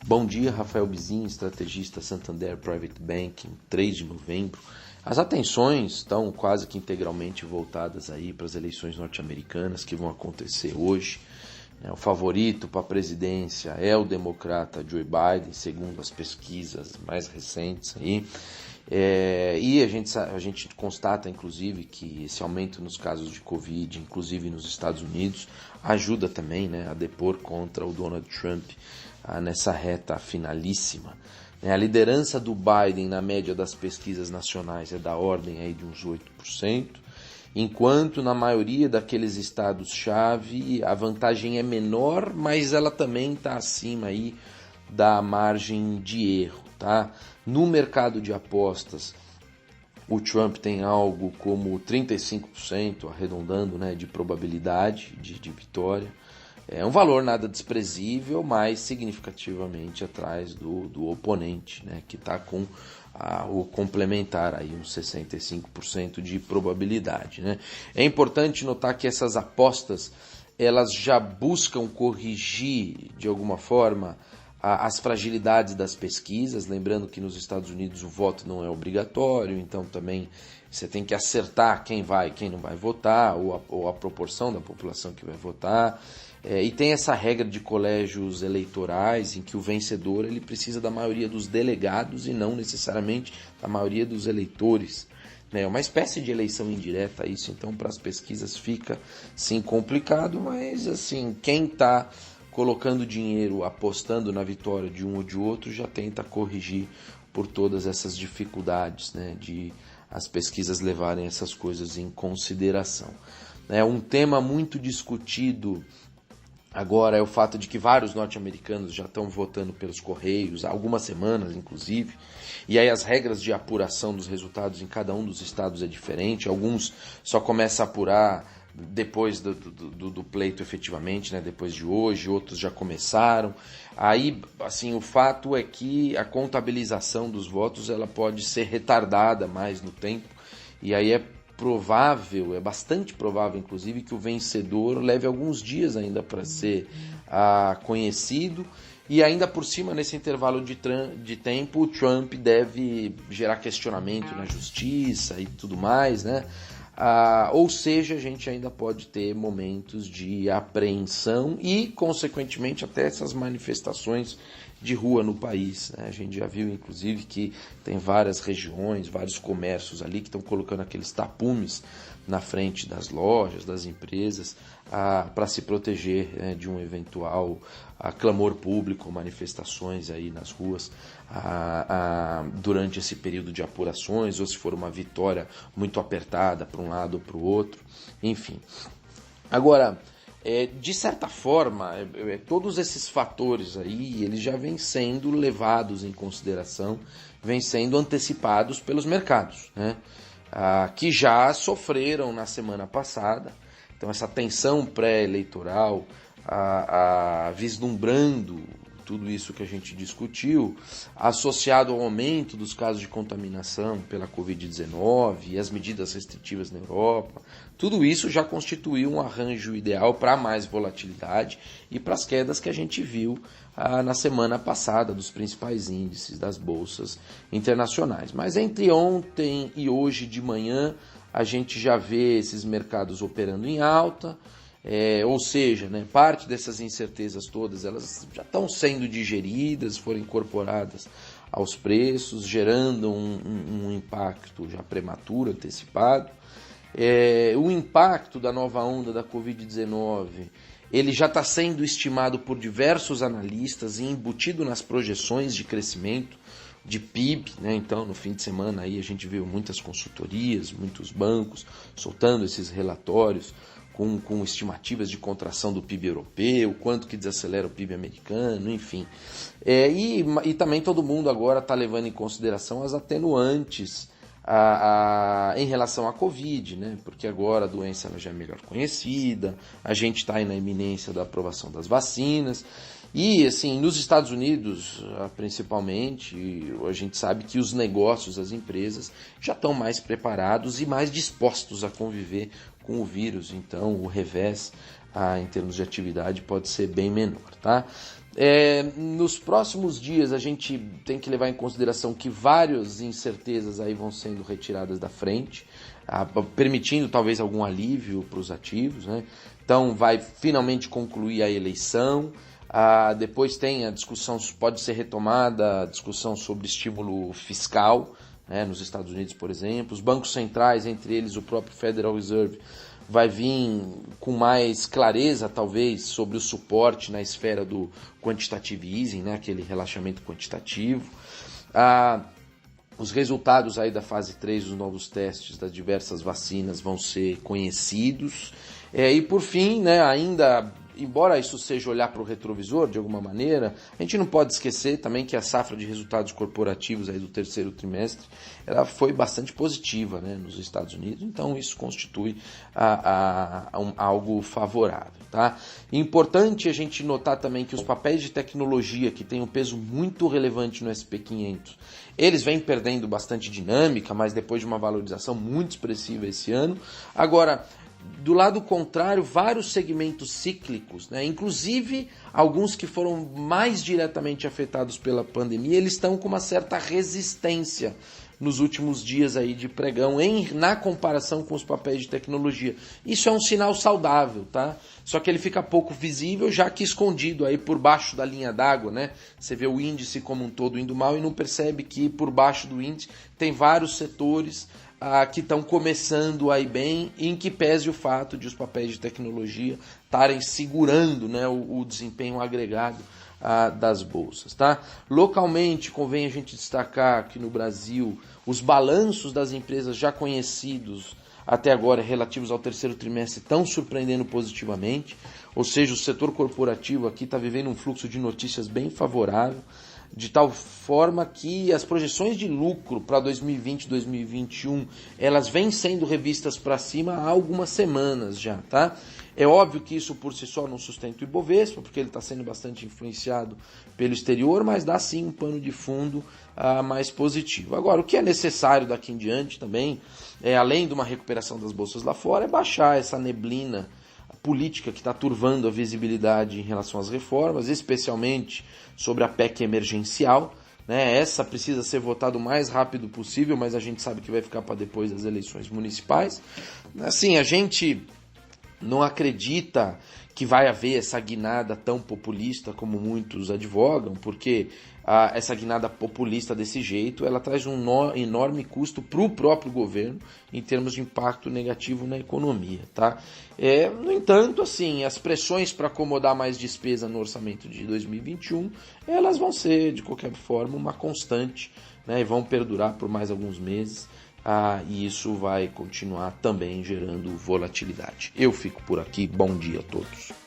Bom dia, Rafael Bizin, estrategista Santander Private Banking, 3 de novembro. As atenções estão quase que integralmente voltadas aí para as eleições norte-americanas que vão acontecer hoje. O favorito para a presidência é o democrata Joe Biden, segundo as pesquisas mais recentes aí. E a gente constata, inclusive, que esse aumento nos casos de Covid, inclusive nos Estados Unidos, ajuda também, a depor contra o Donald Trump nessa reta finalíssima. A liderança do Biden na média das pesquisas nacionais é da ordem aí de uns 8%, enquanto na maioria daqueles estados-chave a vantagem é menor, mas ela também está acima aí da margem de erro. Tá? No mercado de apostas, o Trump tem algo como 35%, arredondando, de probabilidade de vitória. É um valor nada desprezível, mas significativamente atrás do oponente, que está com o complementar, aí uns 65% de probabilidade. É importante notar que essas apostas elas já buscam corrigir, de alguma forma, as fragilidades das pesquisas, lembrando que nos Estados Unidos o voto não é obrigatório, então também você tem que acertar quem vai e quem não vai votar, ou a proporção da população que vai votar. E tem essa regra de colégios eleitorais em que o vencedor ele precisa da maioria dos delegados e não necessariamente da maioria dos eleitores. É uma espécie de eleição indireta isso, então para as pesquisas fica sim complicado, mas assim, quem está colocando dinheiro, apostando na vitória de um ou de outro, já tenta corrigir por todas essas dificuldades, de as pesquisas levarem essas coisas em consideração. Um tema muito discutido agora é o fato de que vários norte-americanos já estão votando pelos correios, há algumas semanas inclusive, e aí as regras de apuração dos resultados em cada um dos estados é diferente, alguns só começam a apurar depois do pleito efetivamente, depois de hoje, outros já começaram. Aí, assim, o fato é que a contabilização dos votos ela pode ser retardada mais no tempo, e aí é bastante provável, inclusive, que o vencedor leve alguns dias ainda para ser conhecido, e ainda por cima, nesse intervalo de tempo, o Trump deve gerar questionamento na justiça e tudo mais, ou seja, a gente ainda pode ter momentos de apreensão e, consequentemente, até essas manifestações de rua no país. A gente já viu, inclusive, que tem várias regiões, vários comércios ali que estão colocando aqueles tapumes na frente das lojas, das empresas, para se proteger de um eventual clamor público, manifestações aí nas ruas durante esse período de apurações, ou se for uma vitória muito apertada para um lado ou para o outro, enfim. Agora, de certa forma, todos esses fatores aí, eles já vêm sendo levados em consideração, vêm sendo antecipados pelos mercados, que já sofreram na semana passada. Então essa tensão pré-eleitoral, vislumbrando tudo isso que a gente discutiu, associado ao aumento dos casos de contaminação pela Covid-19 e as medidas restritivas na Europa, tudo isso já constituiu um arranjo ideal para mais volatilidade e para as quedas que a gente viu na semana passada dos principais índices das bolsas internacionais. Mas entre ontem e hoje de manhã, a gente já vê esses mercados operando em alta, ou seja, parte dessas incertezas todas elas já estão sendo digeridas, foram incorporadas aos preços, gerando um impacto já prematuro, antecipado. O impacto da nova onda da Covid-19 ele já está sendo estimado por diversos analistas e embutido nas projeções de crescimento de PIB, Então, no fim de semana aí a gente viu muitas consultorias, muitos bancos soltando esses relatórios com estimativas de contração do PIB europeu, quanto que desacelera o PIB americano, enfim. E também todo mundo agora está levando em consideração as atenuantes em relação à Covid, Porque agora a doença ela já é melhor conhecida, a gente está aí na iminência da aprovação das vacinas. E, assim, nos Estados Unidos, principalmente, a gente sabe que os negócios, as empresas, já estão mais preparados e mais dispostos a conviver com o vírus. Então, o revés, em termos de atividade, pode ser bem menor, tá? Nos próximos dias a gente tem que levar em consideração que várias incertezas aí vão sendo retiradas da frente, permitindo talvez algum alívio para os ativos, né? Então vai finalmente concluir a eleição, depois tem a discussão, pode ser retomada a discussão sobre estímulo fiscal, né, nos Estados Unidos, por exemplo. Os bancos centrais, entre eles o próprio Federal Reserve, vai vir com mais clareza, talvez, sobre o suporte na esfera do quantitative easing, né, aquele relaxamento quantitativo. Os resultados aí da fase 3 dos novos testes das diversas vacinas vão ser conhecidos. E por fim, né, ainda, embora isso seja olhar para o retrovisor de alguma maneira, a gente não pode esquecer também que a safra de resultados corporativos aí do terceiro trimestre ela foi bastante positiva, né, nos Estados Unidos, então isso constitui algo favorável. Tá? Importante a gente notar também que os papéis de tecnologia, que têm um peso muito relevante no SP500, eles vêm perdendo bastante dinâmica, mas depois de uma valorização muito expressiva esse ano. Agora, do lado contrário, vários segmentos cíclicos, né, inclusive alguns que foram mais diretamente afetados pela pandemia, eles estão com uma certa resistência nos últimos dias aí de pregão na comparação com os papéis de tecnologia. Isso é um sinal saudável, tá? Só que ele fica pouco visível, já que escondido aí por baixo da linha d'água, né? Você vê o índice como um todo indo mal e não percebe que por baixo do índice tem vários setores que estão começando aí bem, em que pese o fato de os papéis de tecnologia estarem segurando, né, o desempenho agregado das bolsas. Tá? Localmente, convém a gente destacar que no Brasil os balanços das empresas já conhecidos até agora relativos ao terceiro trimestre estão surpreendendo positivamente, ou seja, o setor corporativo aqui está vivendo um fluxo de notícias bem favorável, de tal forma que as projeções de lucro para 2020 e 2021, elas vêm sendo revistas para cima há algumas semanas já, tá? É óbvio que isso por si só não sustenta o Ibovespa, porque ele está sendo bastante influenciado pelo exterior, mas dá sim um pano de fundo mais positivo. Agora, o que é necessário daqui em diante também, além de uma recuperação das bolsas lá fora, é baixar essa neblina política que está turvando a visibilidade em relação às reformas, especialmente sobre a PEC emergencial, né? Essa precisa ser votada o mais rápido possível, mas a gente sabe que vai ficar para depois das eleições municipais. Assim, a gente não acredita que vai haver essa guinada tão populista como muitos advogam, porque essa guinada populista desse jeito, ela traz um enorme custo para o próprio governo em termos de impacto negativo na economia. Tá? No entanto, assim, as pressões para acomodar mais despesa no orçamento de 2021, elas vão ser, de qualquer forma, uma constante, né, e vão perdurar por mais alguns meses. E isso vai continuar também gerando volatilidade. Eu fico por aqui, bom dia a todos.